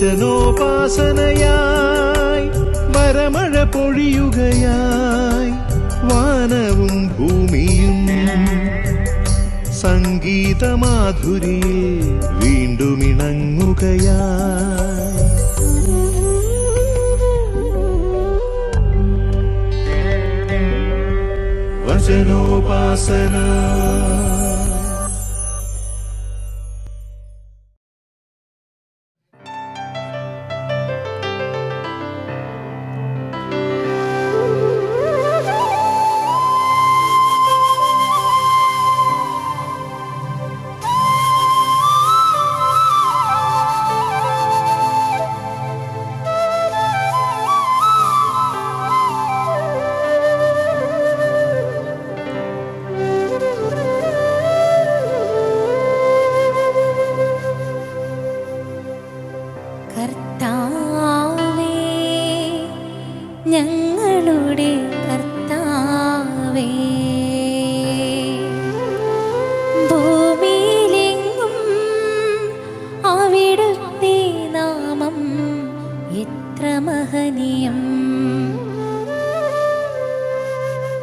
വചനോപാസനയായി വരമഴ പൊഴിയുകയായി വാനവും ഭൂമിയും സംഗീതമാധുരിയിൽ വീണ്ടും ഇണങ്ങുകയായി. വചനോപാസന.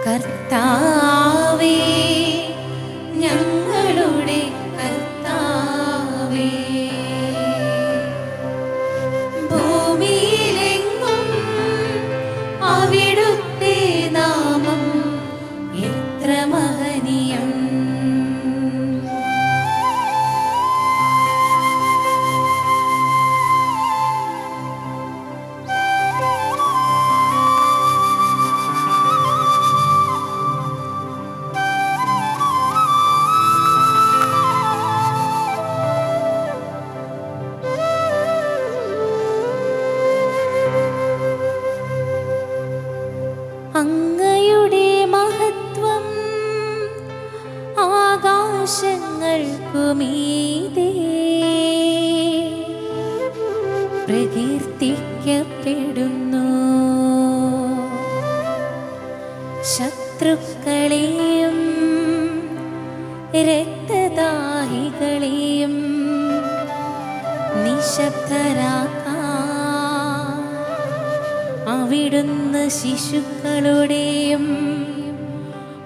കർത്താവേ, ഞങ്ങളുടെ കർത്താവേ, ഭൂമിയിലെങ്ങും അവിടുത്തെ നാമം എത്ര മഹനീയം. അങ്ങയുടെ മഹത്വം ആകാശങ്ങൾക്കുമീതെ പ്രകീർത്തിക്കപ്പെടുന്നു. ശത്രുക്കളെയും രക്തദാഹികളെയും നിശബ്ദരാക്കാൻ അവിടുന്ന് ശിശുക്കളുടെയും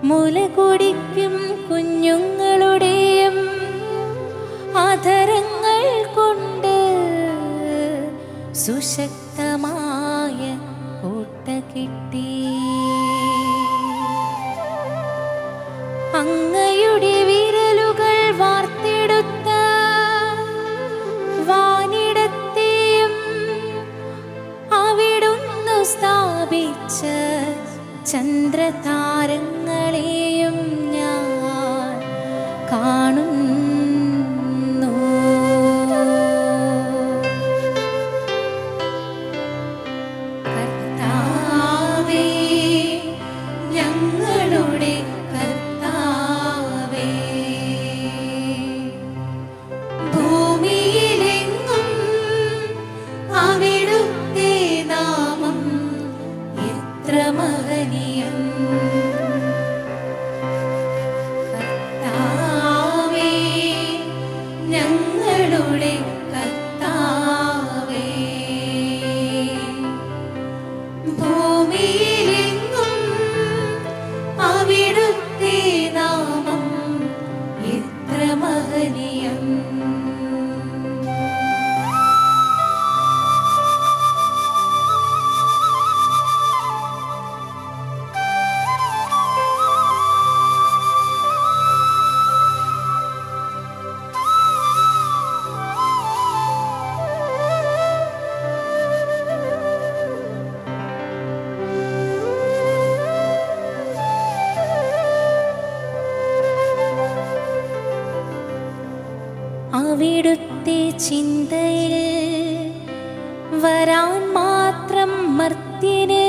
മുലകുടിക്കും കുഞ്ഞുങ്ങളുടെയും അധരങ്ങൾ കൊണ്ട് സുശക്തമായ കോട്ട കെട്ടി. അങ്ങയുടെ വിരലുകൾ വാർത്തെടുത്ത വാനിടത്തെയും അവിടുന്ന് സ്ഥാപിച്ച ചന്ദ്രതാരങ്ങളെയും ഞാൻ കാണുന്നു. കർത്താവേ, ഞങ്ങളുടെ കർത്താവേ, ഭൂമിയിലെങ്ങും അവിടുത്തെ നാമം എത്ര മഹനീയം. കർത്താവേ, ഞങ്ങളുടെ കർത്താവേ, ഭൂമിയിലെങ്ങും അവിടുത്തെ നാമം എത്ര മഹനീയം. അവിടുത്തെ ചിന്തയിൽ വരാൻ മാത്രം മർത്യന്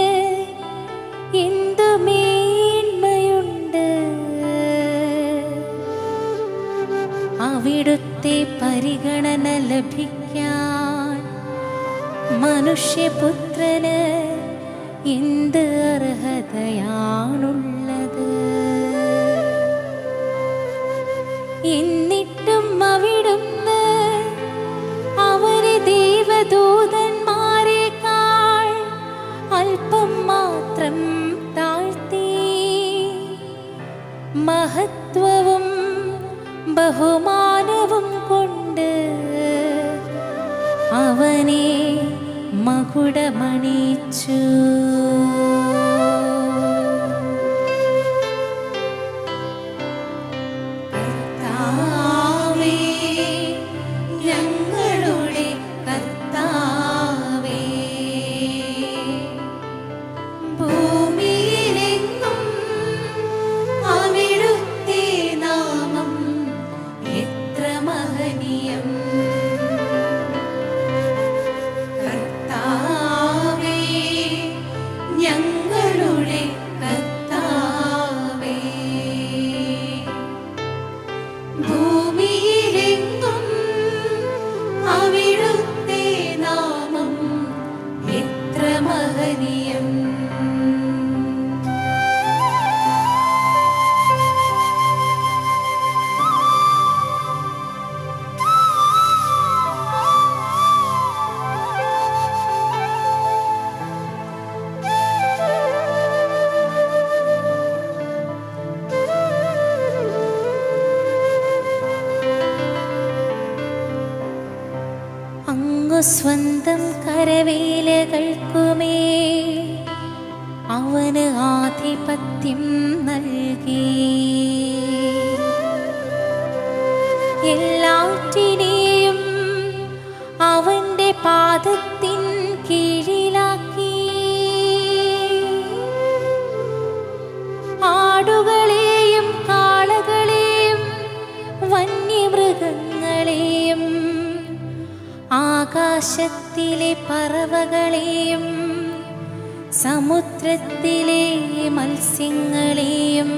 എന്തു മേന്മയുണ്ട്. അവിടുത്തെ പരിഗണന ലഭിക്കാൻ മനുഷ്യപുത്രന് എന്ത് അർഹതയാണുള്ളത്. എന്നിട്ടും അവിടുന്ന് അവനെ ദൈവ ദൂതന്മാരെക്കാൾ അല്പം മാത്രം താഴ്ത്തി മഹത്വവും ബഹുമാനവും കൊണ്ട് അവനെ മകുടമണിയിച്ചു. കർത്താവേ, ഞങ്ങളുടെ കർത്താവേ, ഭൂമിയിലെങ്ങും അവിടുത്തെ നാമം എത്ര മഹനീയം. കർത്താവേ, ഞങ്ങളുടെ കർത്താവേ, ഭൂമിയിലെങ്ങും അവിടുത്തെ നാമം എത്ര മഹനീയം. അങ്ങു സ്വന്തം കരവേലകൾക്കുമേ അവന് ആധിപത്യം നൽകി. എല്ലാറ്റിനെയും അവന്റെ പാദത്തിൻ കീഴിലാക്കി. ആടുകളെയും കാളകളെയും വന്യമൃഗങ്ങളെയും ആകാശത്തിലെ പറവകളെയും സമുദ്രത്തിലെ മത്സ്യങ്ങളെയും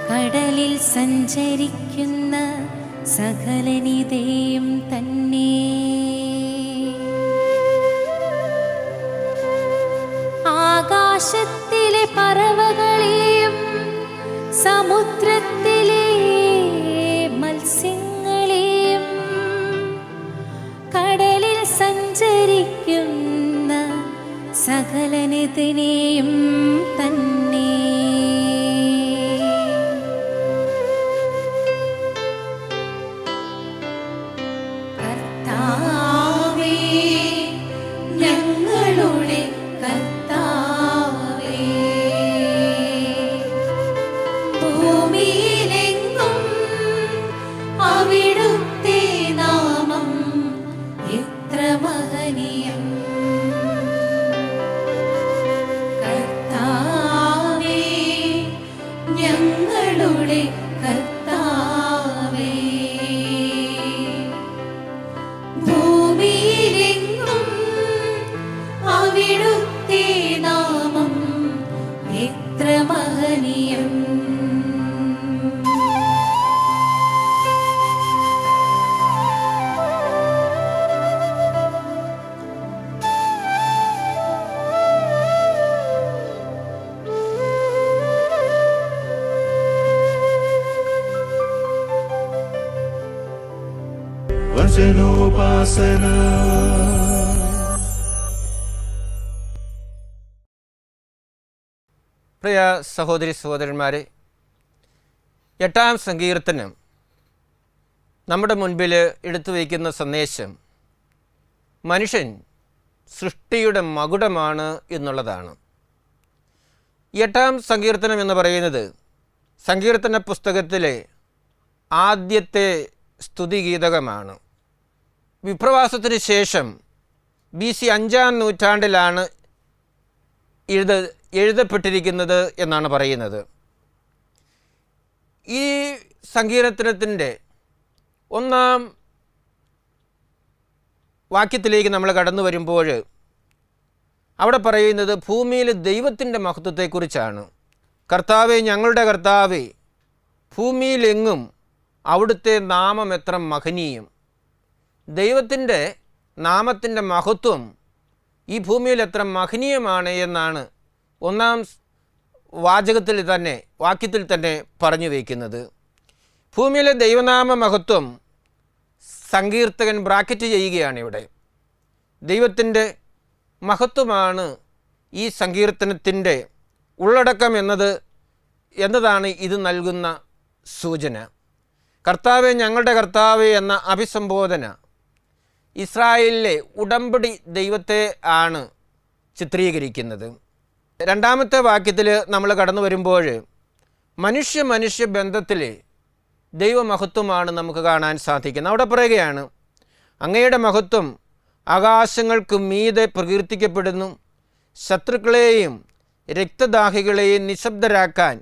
കടലിൽ സഞ്ചരിക്കുന്ന സകലനിതയും തന്നെ. ആകാശത്തിലെ പറവകളെയും സമുദ്രത്തിലെ മത്സ്യങ്ങളെയും കടലിൽ സഞ്ചരിക്കുന്ന സകലനിതനെയും തന്നെ. കർത്താവേ, ഞങ്ങളുടെ കർത്താവേ, ഭൂമിയിലെങ്ങും അവിടുത്തെ നാമം എത്ര മഹനീയം. കർത്താവേ, ഞങ്ങളുടെ കർത്താവേ, ഭൂമിയിലെങ്ങും അവിടുത്തെ നാമം എത്ര മഹനീയം. വചനോപാസന. പ്രിയ സഹോദരി സഹോദരന്മാരെ, 8-ാം സങ്കീർത്തനം നമ്മുടെ മുൻപിൽ എടുത്തു വയ്ക്കുന്ന സന്ദേശം മനുഷ്യൻ സൃഷ്ടിയുടെ മകുടമാണ് എന്നുള്ളതാണ്. 8-ാം സങ്കീർത്തനം എന്ന് പറയുന്നത് സങ്കീർത്തന പുസ്തകത്തിലെ ആദ്യത്തെ സ്തുതിഗീതകമാണ്. വിപ്രവാസത്തിന് ശേഷം BC 5-ാം നൂറ്റാണ്ടിലാണ് എഴുതപ്പെട്ടിരിക്കുന്നത് എന്നാണ് പറയുന്നത്. ഈ സങ്കീർത്തനത്തിൻ്റെ 1-ാം വാക്യത്തിലേക്ക് നമ്മൾ കടന്നു വരുമ്പോൾ അവിടെ പറയുന്നത് ഭൂമിയിൽ ദൈവത്തിൻ്റെ മഹത്വത്തെക്കുറിച്ചാണ്. കർത്താവേ, ഞങ്ങളുടെ കർത്താവേ, ഭൂമിയിലെങ്ങും അവിടുത്തെ നാമം എത്ര മഹനീയം. ദൈവത്തിൻ്റെ നാമത്തിൻ്റെ മഹത്വം ഈ ഭൂമിയിൽ എത്ര മഹനീയമാണ് എന്നാണ് 1-ാം വാക്യത്തിൽ തന്നെ പറഞ്ഞു വയ്ക്കുന്നത്. ഭൂമിയിലെ ദൈവനാമ മഹത്വം സങ്കീർത്തകൻ ബ്രാക്കറ്റ് ചെയ്യുകയാണ് ഇവിടെ. ദൈവത്തിൻ്റെ മഹത്വമാണ് ഈ സങ്കീർത്തനത്തിൻ്റെ ഉള്ളടക്കം എന്നതാണ് ഇത് നൽകുന്ന സൂചന. കർത്താവേ, ഞങ്ങളുടെ കർത്താവേ എന്ന അഭിസംബോധന ഇസ്രായേലിലെ ഉടമ്പടി ദൈവത്തെ ആണ് ചിത്രീകരിക്കുന്നത്. രണ്ടാമത്തെ വാക്യത്തിൽ നമ്മൾ കടന്നു വരുമ്പോൾ മനുഷ്യ ബന്ധത്തിലെ ദൈവമഹത്വമാണ് നമുക്ക് കാണാൻ സാധിക്കുന്നത്. അവിടെ പറയുകയാണ്, അങ്ങയുടെ മഹത്വം ആകാശങ്ങൾക്ക് മീതെ പ്രകീർത്തിക്കപ്പെടുന്നു. ശത്രുക്കളെയും രക്തദാഹികളെയും നിശബ്ദരാക്കാൻ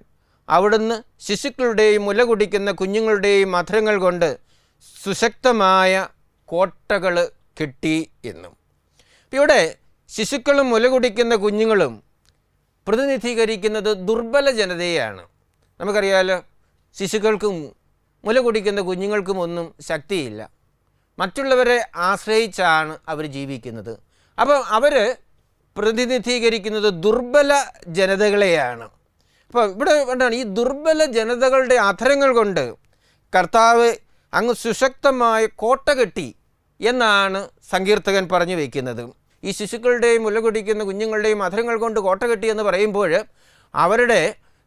അവിടുന്ന് ശിശുക്കളുടെയും മുല കുടിക്കുന്ന കുഞ്ഞുങ്ങളുടെയും അധരങ്ങൾ കൊണ്ട് സുശക്തമായ കോട്ടകൾ കെട്ടി എന്നും. ഇവിടെ ശിശുക്കളും മുല കുടിക്കുന്ന കുഞ്ഞുങ്ങളും പ്രതിനിധീകരിക്കുന്നത് ദുർബല ജനതയെയാണ്. നമുക്കറിയാലോ, ശിശുക്കൾക്കും മുല കുടിക്കുന്ന കുഞ്ഞുങ്ങൾക്കും ഒന്നും ശക്തിയില്ല. മറ്റുള്ളവരെ ആശ്രയിച്ചാണ് അവർ ജീവിക്കുന്നത്. അപ്പോൾ അവർ പ്രതിനിധീകരിക്കുന്നത് ദുർബല ജനതകളെയാണ്. അപ്പോൾ ഇവിടെ എന്താണ്, ഈ ദുർബല ജനതകളുടെ അധരങ്ങൾ കൊണ്ട് കർത്താവ് അങ്ങ് സുശക്തമായ കോട്ട കെട്ടി എന്നാണ് സങ്കീർത്തകൻ പറഞ്ഞു വയ്ക്കുന്നത്. ഈ ശിശുക്കളുടെയും മുല കുടിക്കുന്ന കുഞ്ഞുങ്ങളുടെയും അധരങ്ങൾ കൊണ്ട് കോട്ട കെട്ടി എന്ന് പറയുമ്പോൾ അവരുടെ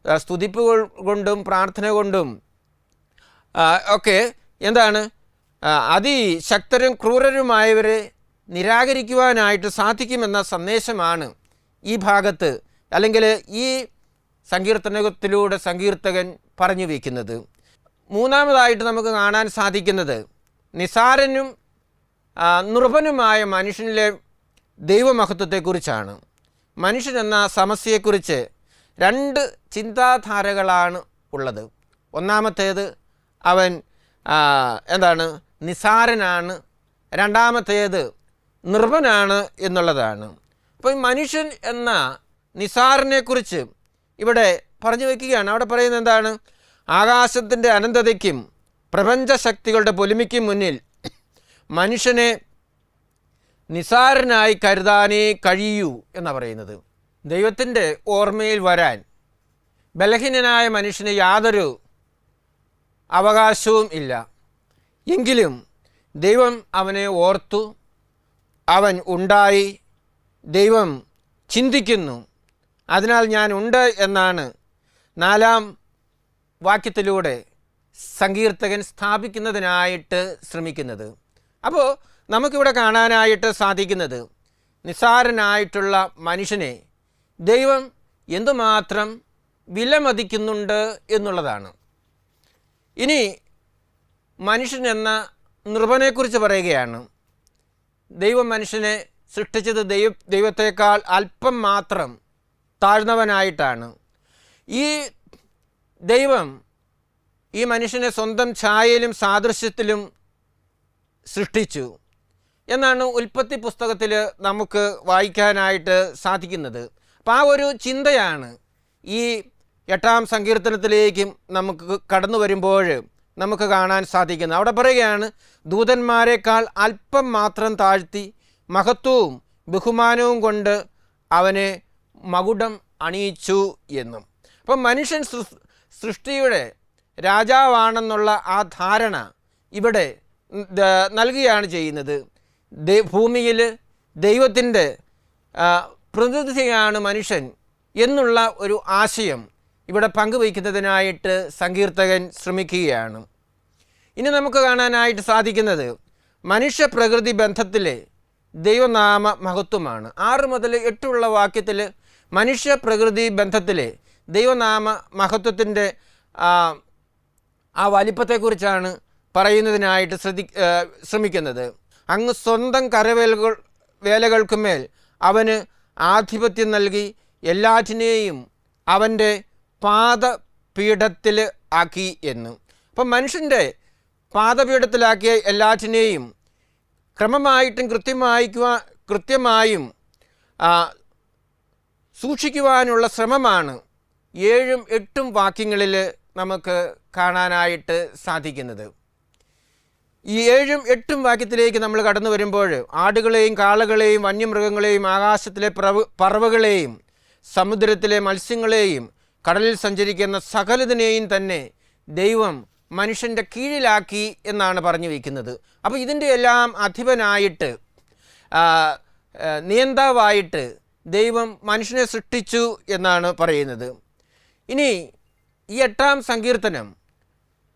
സ്തുതിപ്പുകൾ കൊണ്ടും പ്രാർത്ഥന കൊണ്ടും ഒക്കെ എന്താണ്, അതിശക്തരും ക്രൂരരുമായവരെ നിരാകരിക്കുവാനായിട്ട് സാധിക്കുമെന്ന സന്ദേശമാണ് ഈ ഭാഗത്ത് അല്ലെങ്കിൽ ഈ സങ്കീർത്തനത്തിലൂടെ സങ്കീർത്തകൻ പറഞ്ഞു വയ്ക്കുന്നത്. മൂന്നാമതായിട്ട് നമുക്ക് കാണാൻ സാധിക്കുന്നത് നിസാരനും നൃപനുമായ മനുഷ്യനിലെ ദൈവമഹത്വത്തെക്കുറിച്ചാണ്. മനുഷ്യനെന്ന സമസ്യയെക്കുറിച്ച് രണ്ട് ചിന്താധാരകളാണ് ഉള്ളത്. ഒന്നാമത്തേത് അവൻ നിസാരനാണ്, രണ്ടാമത്തേത് നൃപനാണ് എന്നുള്ളതാണ്. അപ്പോൾ ഈ മനുഷ്യൻ എന്ന നിസാരനെക്കുറിച്ച് ഇവിടെ പറഞ്ഞു വയ്ക്കുകയാണ്. അവിടെ പറയുന്നത് എന്താണ്, ആകാശത്തിൻ്റെ അനന്തതയ്ക്കും പ്രപഞ്ചശക്തികളുടെ പൊലിമയ്ക്കും മുന്നിൽ മനുഷ്യനെ നിസാരനായി കരുതാനേ കഴിയൂ എന്നാണ് പറയുന്നത്. ദൈവത്തിൻ്റെ ഓർമ്മയിൽ വരാൻ ബലഹീനനായ മനുഷ്യന് യാതൊരു അവകാശവും ഇല്ല. എങ്കിലും ദൈവം അവനെ ഓർത്തു, അവൻ ഉണ്ടായി, ദൈവം ചിന്തിക്കുന്നു, അതിനാൽ ഞാൻ ഉണ്ട് എന്നാണ് 4-ാം വാക്യത്തിലൂടെ സങ്കീർത്തകൻ സ്ഥാപിക്കുന്നതിനായിട്ട് ശ്രമിക്കുന്നത്. അപ്പോൾ നമുക്കിവിടെ കാണാനായിട്ട് സാധിക്കുന്നത് നിസാരനായിട്ടുള്ള മനുഷ്യനെ ദൈവം എന്തുമാത്രം വിലമതിക്കുന്നുണ്ട് എന്നുള്ളതാണ്. ഇനി മനുഷ്യൻ എന്ന നൃപനെക്കുറിച്ച് പറയുകയാണ്. ദൈവം മനുഷ്യനെ സൃഷ്ടിച്ചത് ദൈവത്തേക്കാൾ അല്പം മാത്രം താഴ്ന്നവനായിട്ടാണ്. ഈ ദൈവം ഈ മനുഷ്യനെ സ്വന്തം ഛായയിലും സാദൃശ്യത്തിലും സൃഷ്ടിച്ചു എന്നാണ് ഉൽപ്പത്തി പുസ്തകത്തിൽ നമുക്ക് വായിക്കാനായിട്ട് സാധിക്കുന്നത്. അപ്പം ആ ഒരു ചിന്തയാണ് ഈ 8-ാം സങ്കീർത്തനത്തിലേക്കും നമുക്ക് കടന്നു വരുമ്പോൾ നമുക്ക് കാണാൻ സാധിക്കുന്നത്. അവിടെ പറയുകയാണ്, ദൂതന്മാരെക്കാൾ അല്പം മാത്രം താഴ്ത്തി മഹത്വവും ബഹുമാനവും കൊണ്ട് അവനെ മകുടം അണിയിച്ചു എന്നും. അപ്പം മനുഷ്യൻ സൃഷ്ടിയുടെ രാജാവാണെന്നുള്ള ആ ധാരണ ഇവിടെ നൽകുകയാണ് ചെയ്യുന്നത്. ഭൂമിയിൽ ദൈവത്തിൻ്റെ പ്രതിനിധിയാണ് മനുഷ്യൻ എന്നുള്ള ഒരു ആശയം ഇവിടെ പങ്കുവയ്ക്കുന്നതിനായിട്ട് സങ്കീർത്തകൻ ശ്രമിക്കുകയാണ്. ഇനി നമുക്ക് കാണാനായിട്ട് സാധിക്കുന്നത് മനുഷ്യപ്രകൃതി ബന്ധത്തിലെ ദൈവനാമ മഹത്വമാണ്. 6 മുതൽ 8 വാക്യത്തിൽ മനുഷ്യപ്രകൃതി ബന്ധത്തിലെ ദൈവനാമ മഹത്വത്തിൻ്റെ ആ വലിപ്പത്തെക്കുറിച്ചാണ് പറയുന്നതിനായിട്ട് ശ്രമിക്കുന്നത്. അങ്ങ് സ്വന്തം വേലകൾക്കുമേൽ അവന് ആധിപത്യം നൽകി എല്ലാറ്റിനെയും അവൻ്റെ പാദപീഠത്തിൽ ആക്കി എന്നും. അപ്പം മനുഷ്യൻ്റെ പാദപീഠത്തിലാക്കിയ എല്ലാറ്റിനെയും ക്രമമായിട്ടും കൃത്യമായും സൂക്ഷിക്കുവാനുള്ള ശ്രമമാണ് 7ഉം 8ഉം വാക്യങ്ങളിൽ നമുക്ക് കാണാനായിട്ട് സാധിക്കുന്നത്. ഈ 7ഉം 8ഉം വാക്യത്തിലേക്ക് നമ്മൾ കടന്നു വരുമ്പോൾ ആടുകളെയും കാളകളെയും വന്യമൃഗങ്ങളെയും ആകാശത്തിലെ പറവകളെയും സമുദ്രത്തിലെ മത്സ്യങ്ങളെയും കടലിൽ സഞ്ചരിക്കുന്ന സകലതിനെയും തന്നെ ദൈവം മനുഷ്യൻ്റെ കീഴിലാക്കി എന്നാണ് പറഞ്ഞു വയ്ക്കുന്നത്. അപ്പോൾ ഇതിൻ്റെ എല്ലാം അധിപനായിട്ട് നിയന്താവായിട്ട് ദൈവം മനുഷ്യനെ സൃഷ്ടിച്ചു എന്നാണ് പറയുന്നത്. ഇനി ഈ 8-ാം സങ്കീർത്തനം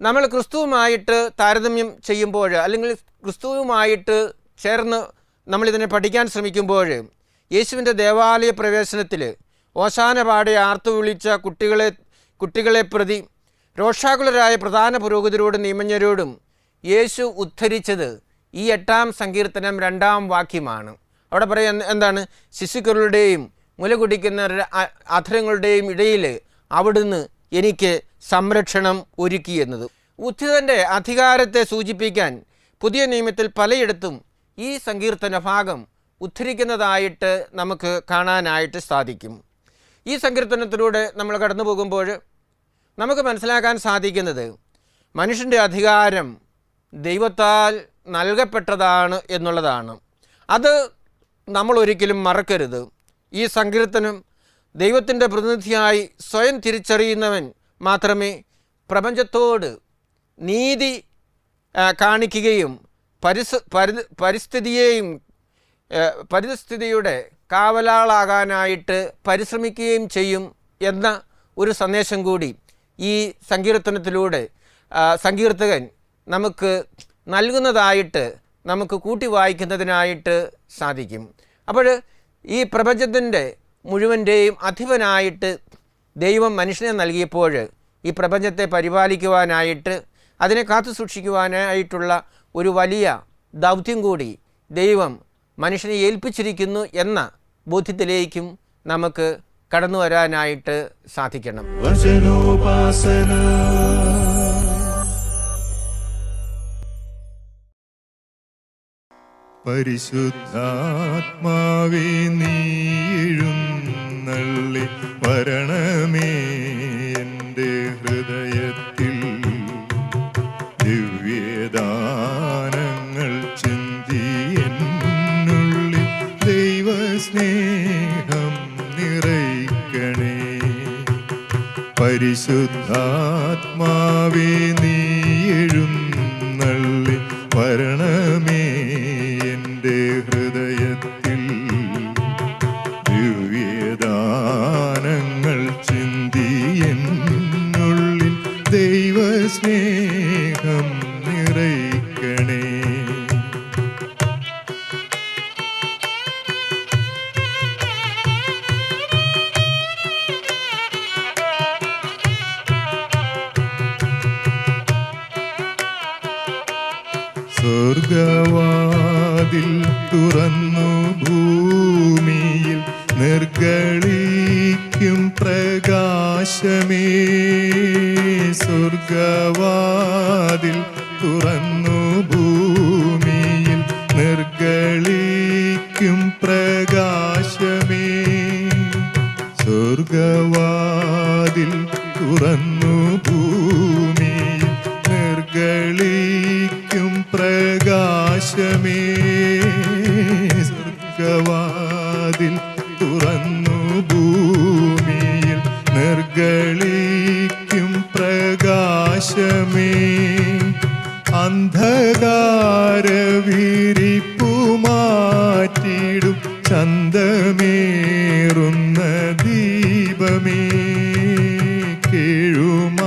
നമ്മൾ ക്രിസ്തുവുമായിട്ട് താരതമ്യം ചെയ്യുമ്പോൾ, അല്ലെങ്കിൽ ക്രിസ്തുവുമായിട്ട് ചേർന്ന് നമ്മളിതിനെ പഠിക്കാൻ ശ്രമിക്കുമ്പോൾ, യേശുവിൻ്റെ ദേവാലയ പ്രവേശനത്തിൽ ഓശാന പാടി ആർത്തു വിളിച്ച കുട്ടികളെ പ്രതി രോഷാകുലരായ പ്രധാന പുരോഹിതരോടും നിയമജ്ഞരോടും യേശു ഉദ്ധരിച്ചത് ഈ 8-ാം സങ്കീർത്തനം 2-ാം വാക്യമാണ്. അവിടെ പറയാൻ എന്താണ്? ശിശുക്കളുടെയും മുല കുടിക്കുന്നവരുടെ അധരങ്ങളുടെയും ഇടയിൽ അവിടുന്ന് എനിക്ക് സംരക്ഷണം ഒരുക്കി എന്നത്. ഉദ്ധിതൻ്റെ അധികാരത്തെ സൂചിപ്പിക്കാൻ പുതിയ നിയമത്തിൽ പലയിടത്തും ഈ സങ്കീർത്തന ഭാഗം ഉദ്ധരിക്കുന്നതായിട്ട് നമുക്ക് കാണാനായിട്ട് സാധിക്കും. ഈ സങ്കീർത്തനത്തിലൂടെ നമ്മൾ കടന്നു പോകുമ്പോൾ നമുക്ക് മനസ്സിലാക്കാൻ സാധിക്കുന്നത് മനുഷ്യൻ്റെ അധികാരം ദൈവത്താൽ നൽകപ്പെട്ടതാണ് എന്നുള്ളതാണ്. അത് നമ്മൾ ഒരിക്കലും മറക്കരുത്. ഈ സങ്കീർത്തനം ദൈവത്തിൻ്റെ പ്രതിനിധിയായി സ്വയം തിരിച്ചറിയുന്നവൻ മാത്രമേ പ്രപഞ്ചത്തോട് നീതി കാണിക്കുകയും പരിസ്ഥിതിയുടെ കാവലാളാകാനായിട്ട് പരിശ്രമിക്കുകയും ചെയ്യും എന്ന ഒരു സന്ദേശം കൂടി ഈ സങ്കീർത്തനത്തിലൂടെ സങ്കീർത്തകൻ നമുക്ക് നൽകുന്നതായിട്ട് നമുക്ക് കൂട്ടി വായിക്കുന്നതിനായിട്ട് സാധിക്കും. അപ്പോൾ ഈ പ്രപഞ്ചത്തിൻ്റെ മുഴുവൻ്റെയും അധിപനായിട്ട് ദൈവം മനുഷ്യനെ നൽകിയപ്പോൾ ഈ പ്രപഞ്ചത്തെ പരിപാലിക്കുവാനായിട്ട് അതിനെ കാത്തു സൂക്ഷിക്കുവാനായിട്ടുള്ള ഒരു വലിയ ദൗത്യം കൂടി ദൈവം മനുഷ്യനെ ഏൽപ്പിച്ചിരിക്കുന്നു എന്ന ബോധ്യത്തിലേക്കും നമുക്ക് കടന്നു വരാനായിട്ട് സാധിക്കണം. വചനോപാസന. പരിശുദ്ധാത്മാവേ നീ എഴുന്നള്ളി വരണമേ എൻ്റെ ഹൃദയത്തിൽ, ദിവ്യദാനങ്ങൾ ചിന്തി എന്നുള്ളിൽ ദൈവസ്നേഹം നിറയ്ക്കണേ. പരിശുദ്ധാത്മാവേ നീ എഴുന്നള്ളി വരണമേ എൻ്റെ ഹൃദയത്തിൽ, ദിവ്യദാനങ്ങൾ ചിന്തി എന്നുള്ളിൽ ദൈവസ്നേഹം നിറയ്ക്കണേ. സ്വർഗവാതിൽ തുറന്നു ഭൂമിയിൽ നിർഗളിക്കും പ്രകാശമേ. സ്വർഗവാതിൽ തുറന്നു ഭൂമിയിൽ നിർഗളിക്കും പ്രകാശമേ. സ്വർഗവാതിൽ തുറന്നു ഭൂമിയിൽ നിർഗളിക്കും പ്രകാശമേ. സ്വർഗവാതിൽ തുറന്നു ഭൂമിയിൽ നിർഗളിക്കും പ്രകാശമേ. അന്ധകാര വിരിപ്പു മാറ്റിടും ചന്തമേറുന്ന ദീപമേ. കേഴുമാത്മാവിൽ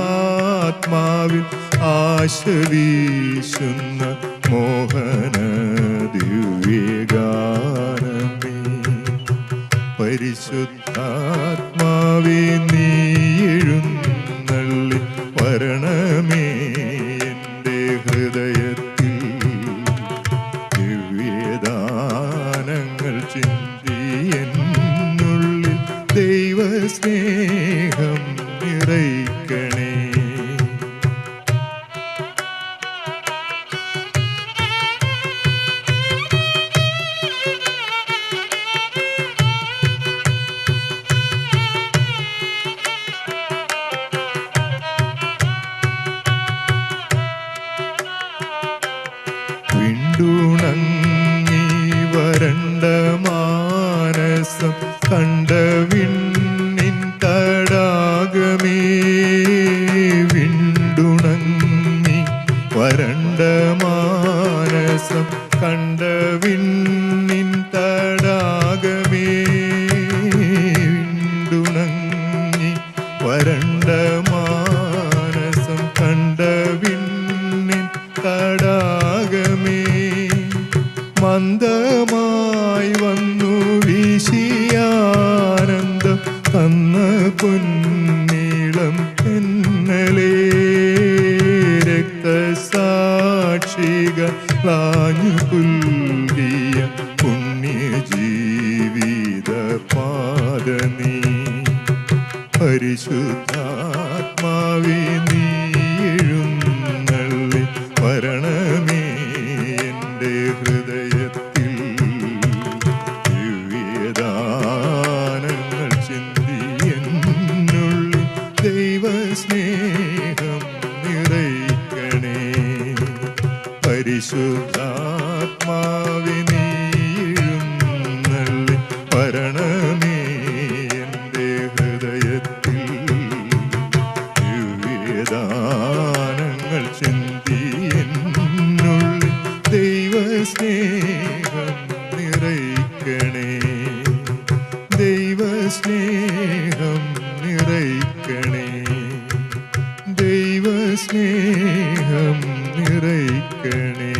ആശ വീശുന്ന മോഹന ദിവ്യഗാനമേ. പരിശുദ്ധാത്മാവേ നീ എഴുന്നള്ളി വരണമേ എൻ്റെ ഹൃദയത്തിൽ, ദിവ്യദാനങ്ങൾ ചിന്തി എന്നുള്ളിൽ ദൈവസ്നേഹം നിറയ്ക്കണേ. വരണ്ട മാനസം കണ്ട വിണ്ണിൻ തടാകമേ വിണ്ടുണങ്ങി വരണ്ട മാനസം കണ്ട വിണ്ണിൻ തടാകമേ മന്ദമായി വന്നു വീശിയാനന്ദം തന്ന പൊന്നീളം എന്നലേ രക്തസാക്ഷികളാഞ്ഞു പുൽകിയ പുണ്യജീവിത പാദനീ പരിശുദ്ധാത്മാവേ നീ എഴുന്നള്ളി വരണമേ എൻ്റെ ഹൃദയത്തിൽ ദിവ്യദാനങ്ങൾ ചിന്തി എന്നുള്ളിൽ ദൈവസ്നേഹം നിറയ്ക്കണേ പരിശുദ്ധാത്മാവേ നീ എഴുന്നള്ളി വരണമേ എൻ്റെ ഹൃദയത്തിൽ ദിവ്യദാനങ്ങൾ ചിന്തി എന്നുള്ളിൽ ദൈവസ്നേഹം നിറയ്ക്കണേ ദൈവസ്നേഹം നിറയ്ക്കണേ ദൈവസ്നേഹം നിറയ്ക്കണേ